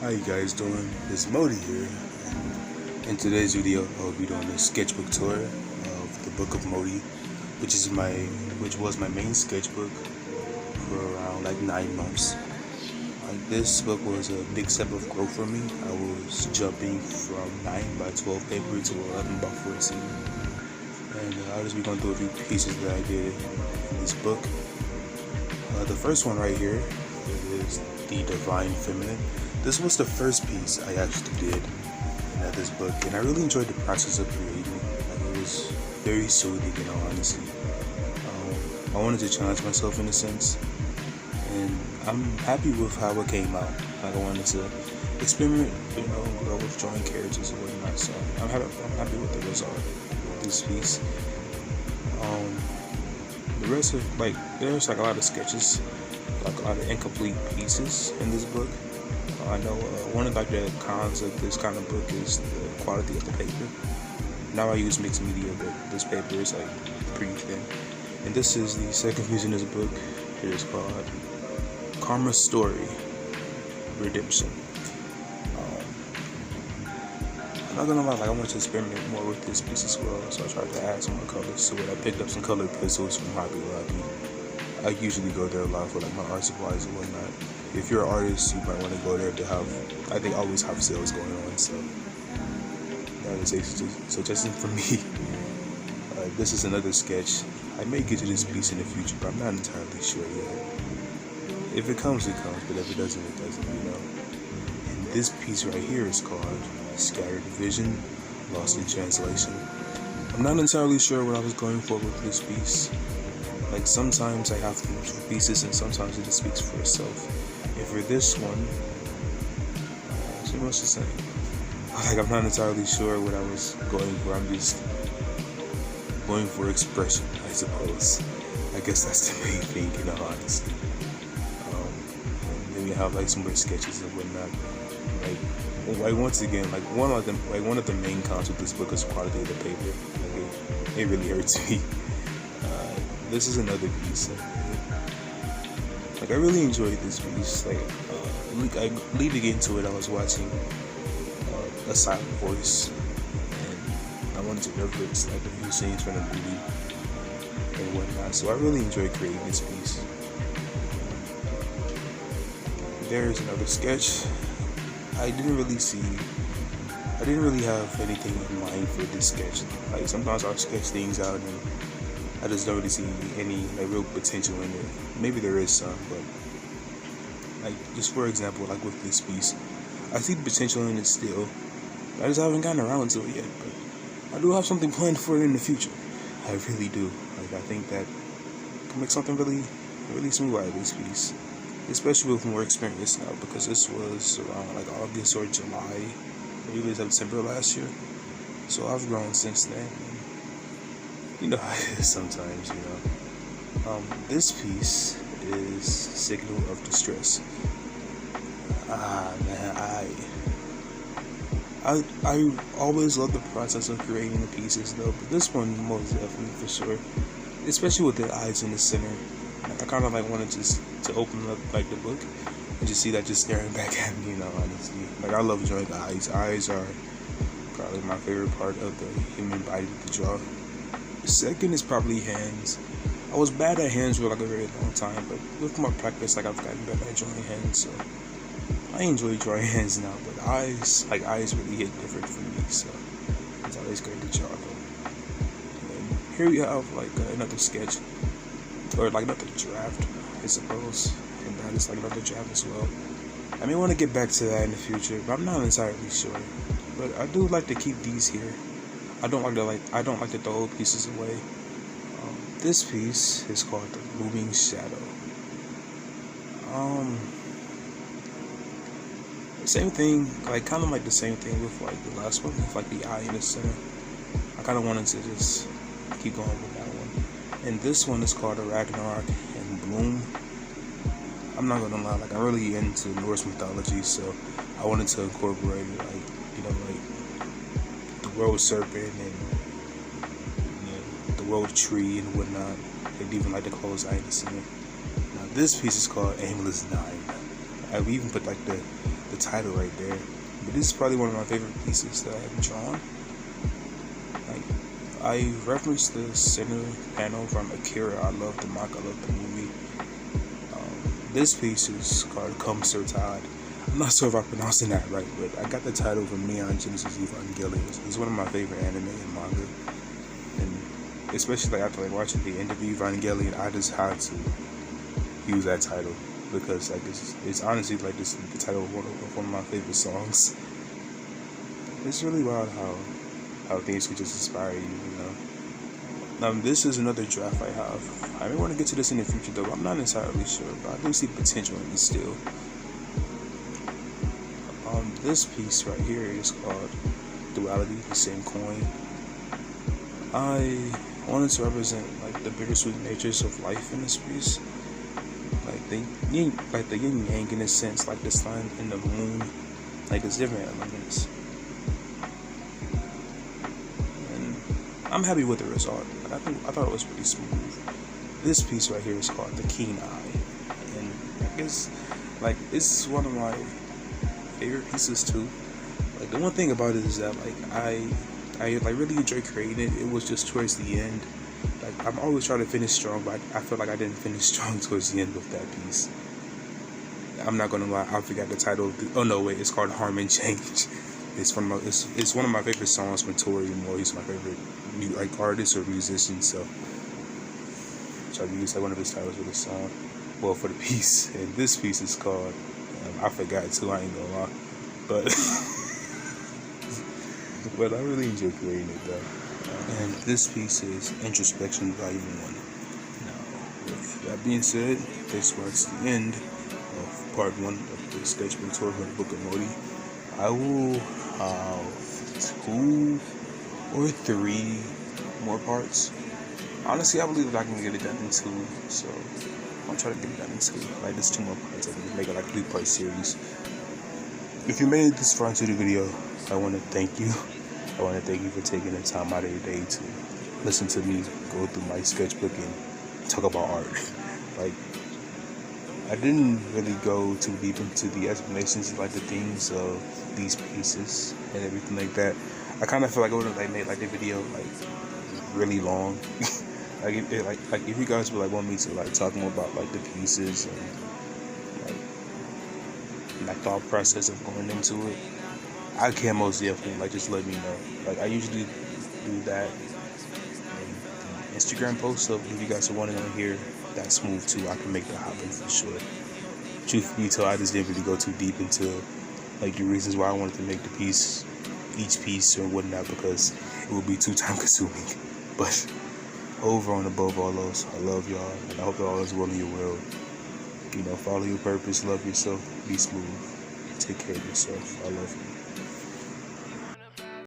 How you guys doing? It's Modi here. In today's video, I'll be doing a sketchbook tour of the Book of Modi, which was my main sketchbook for around like 9 months. This book was a big step of growth for me. I was jumping from 9 by 12 paper to 11 by 14, and I'll just be going through a few pieces that I did in this book. The first one right here is the Divine Feminine. This was the first piece I actually did in this book, and I really enjoyed the process of creating it. It was very soothing, in all honesty. I wanted to challenge myself in a sense, and I'm happy with how it came out. I wanted to experiment, with drawing characters and whatnot. So I'm happy with the result of this piece. The rest of there's a lot of sketches, a lot of incomplete pieces in this book. I know one of the cons of this kind of book is the quality of the paper. Now I use mixed media, but this paper is pretty thin. And this is the second piece in this book. It is called Karma's Story Redemption. I'm not gonna lie, I want to experiment more with this piece as well, so I tried to add some more colors. So I picked up some colored pencils from Hobby Lobby. I usually go there a lot for my art supplies and whatnot. If you're an artist, you might want to go there to I think always have sales going on, so that is a suggestion for me. This is another sketch. I may get to this piece in the future, but I'm not entirely sure yet. If it comes, it comes, but if it doesn't, it doesn't, And this piece right here is called Scattered Vision, Lost in Translation. I'm not entirely sure what I was going for with this piece. Sometimes I have to use pieces, and sometimes it just speaks for itself. And for this one, it's pretty much the same. I'm not entirely sure what I was going for. I'm just going for expression, I suppose. I guess that's the main thing, in all honesty. Then we have some more sketches and whatnot. Once again, one of the main cons with this book is the quality of the paper. It really hurts me. This is another piece. I really enjoyed this piece. Leading into it, I was watching A Silent Voice, and I wanted to reference a few scenes from the movie and whatnot. So I really enjoyed creating this piece. There's another sketch. I didn't really have anything in mind for this sketch. Sometimes I'll sketch things out and I just don't really see any real potential in it. Maybe there is some, but just for example, with this piece, I see the potential in it still. I just haven't gotten around to it yet, but I do have something planned for it in the future. I really do. I think that I can make something really, really smooth out of this piece, especially with more experience now, because this was around August or July, maybe September last year. So I've grown since then. You know how it is sometimes, This piece is Signal of Distress. I always love the process of creating the pieces though, but this one most definitely for sure. Especially with the eyes in the center. I kind of wanted to open up the book and just see that just staring back at me, honestly. I love drawing the eyes. Eyes are probably my favorite part of the human body to draw. The second is probably hands. I was bad at hands for a very long time, but with more practice, I've gotten better at drawing hands. So I enjoy drawing hands now, but eyes really hit different for me. So it's always great to draw them. And here we have another sketch, or another draft, I suppose, and that is another draft as well. I may want to get back to that in the future, but I'm not entirely sure. But I do like to keep these here. I don't like to throw pieces away. This piece is called The Looming Shadow. Same thing, kind of the same thing with the last one, with the eye in the center. I kind of wanted to just keep going with that one. And this one is called Ragnarok and Bloom. I'm not gonna lie, I'm really into Norse mythology, so I wanted to incorporate the world serpent and the world tree and whatnot, and even the closed eye in the center. Now this piece is called Aimless 9. We even put the the title right there. But this is probably one of my favorite pieces that I have drawn. Like, I referenced the center panel from Akira. I love the manga, I love the movie. This piece is called Come Sir Todd. I'm not sure if I'm pronouncing that right, but I got the title from Neon Genesis Evangelion. It's one of my favorite anime and manga, and especially like after like watching the end of Evangelion, I just had to use that title because like it's honestly like this the title of one of my favorite songs. It's really wild how things can just inspire you, you know. This is another draft I have. I may want to get to this in the future though. I'm not entirely sure, but I do see potential in it still. This piece right here is called Duality, the same coin. I wanted to represent like the bittersweet natures of life in this piece, like the yin yang in a sense, like the sun and the moon, like there's different elements. And I'm happy with the result. I thought it was pretty smooth. This piece right here is called The Keen Eye, and I guess like it's one of my favorite pieces too. Like the one thing about it is that like I like really enjoy creating it. It was just towards the end. Like I'm always trying to finish strong, but I feel like I didn't finish strong towards the end with that piece. I'm not gonna lie, I forgot the title. Oh no, wait, it's called Harm and Change. It's one of my favorite songs from Tori Moore. He's my favorite like artist or musician, so I tried to use like one of his titles for the song. Well, for the piece, and this piece is called. I forgot too. I ain't gonna lie, but but I really enjoy creating it though. And this piece is Introspection Volume 1. Now, with that being said, this marks the end of part 1 of the Sketchbook tour for the Book of Modi. I will have 2 or 3 more parts. Honestly, I believe that I can get it done in 2, so I'll try to get it done in 2. Like, there's 2 more parts. I can make it like a 3-part series. If you made it this far into the video, I want to thank you. I want to thank you for taking the time out of your day to listen to me go through my sketchbook and talk about art. Like, I didn't really go too deep into the explanations of like the themes of these pieces and everything like that. I kind of feel like I would have like made like the video like really long. like if you guys would like want me to like talk more about like the pieces and like my thought process of going into it, I can most definitely like just let me know. Like I usually do that in the Instagram post, so if you guys are wanting on here that smooth too, I can make that happen for sure. Truth be told, I just didn't really go too deep into like the reasons why I wanted to make the piece, each piece or whatnot, because it would be too time consuming. But over and above all else, I love y'all, and I hope that all is well in your world. You know, follow your purpose, love yourself, be smooth, take care of yourself. I love you.